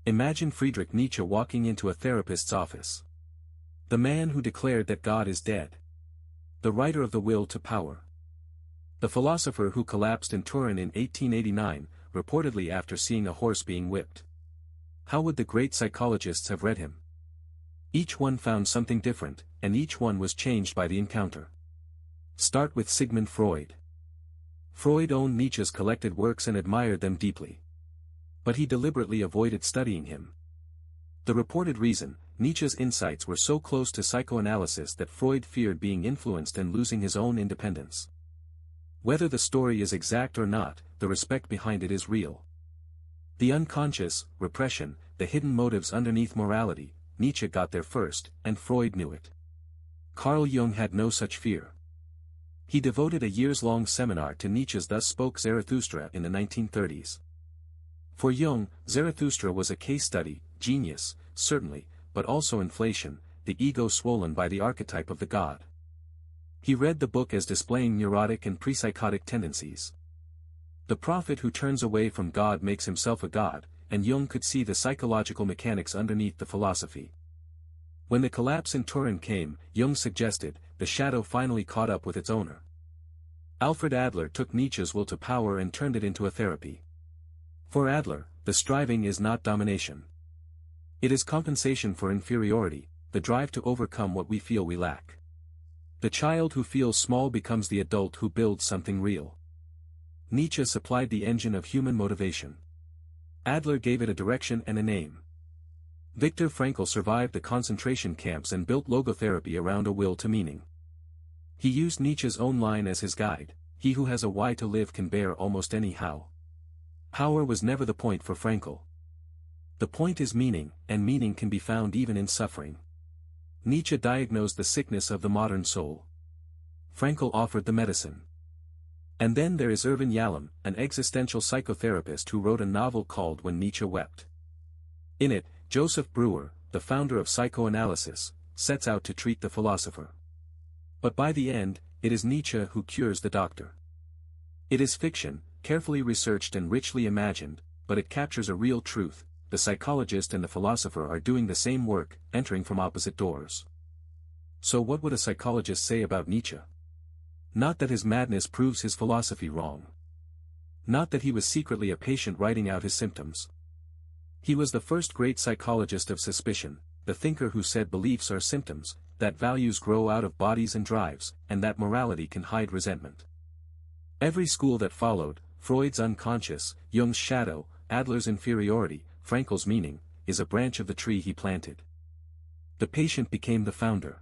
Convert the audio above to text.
Imagine Friedrich Nietzsche walking into a therapist's office. The man who declared that God is dead. The writer of The Will to Power. The philosopher who collapsed in Turin in 1889, reportedly after seeing a horse being whipped. How would the great psychologists have read him? Each one found something different, and each one was changed by the encounter. Start with Sigmund Freud. Freud owned Nietzsche's collected works and admired them deeply. But he deliberately avoided studying him. The reported reason, Nietzsche's insights were so close to psychoanalysis that Freud feared being influenced and losing his own independence. Whether the story is exact or not, the respect behind it is real. The unconscious, repression, the hidden motives underneath morality, Nietzsche got there first, and Freud knew it. Carl Jung had no such fear. He devoted a years-long seminar to Nietzsche's Thus Spoke Zarathustra in the 1930s. For Jung, Zarathustra was a case study, genius, certainly, but also inflation, the ego swollen by the archetype of the god. He read the book as displaying neurotic and pre-psychotic tendencies. The prophet who turns away from God makes himself a god, and Jung could see the psychological mechanics underneath the philosophy. When the collapse in Turin came, Jung suggested, the shadow finally caught up with its owner. Alfred Adler took Nietzsche's Will to Power and turned it into a therapy. For Adler, the striving is not domination. It is compensation for inferiority, the drive to overcome what we feel we lack. The child who feels small becomes the adult who builds something real. Nietzsche supplied the engine of human motivation. Adler gave it a direction and a name. Viktor Frankl survived the concentration camps and built logotherapy around a will to meaning. He used Nietzsche's own line as his guide, he who has a why to live can bear almost any how. Power was never the point for Frankl. The point is meaning, and meaning can be found even in suffering. Nietzsche diagnosed the sickness of the modern soul. Frankl offered the medicine. And then there is Irvin Yalom, an existential psychotherapist who wrote a novel called When Nietzsche Wept. In it, Joseph Breuer, the founder of Psychoanalysis, sets out to treat the philosopher. But by the end, it is Nietzsche who cures the doctor. It is fiction, carefully researched and richly imagined, but it captures a real truth. The psychologist and the philosopher are doing the same work, entering from opposite doors. So what would a psychologist say about Nietzsche? Not that his madness proves his philosophy wrong. Not that he was secretly a patient writing out his symptoms. He was the first great psychologist of suspicion, the thinker who said beliefs are symptoms, that values grow out of bodies and drives, and that morality can hide resentment. Every school that followed, Freud's unconscious, Jung's shadow, Adler's inferiority, Frankl's meaning, is a branch of the tree he planted. The patient became the founder.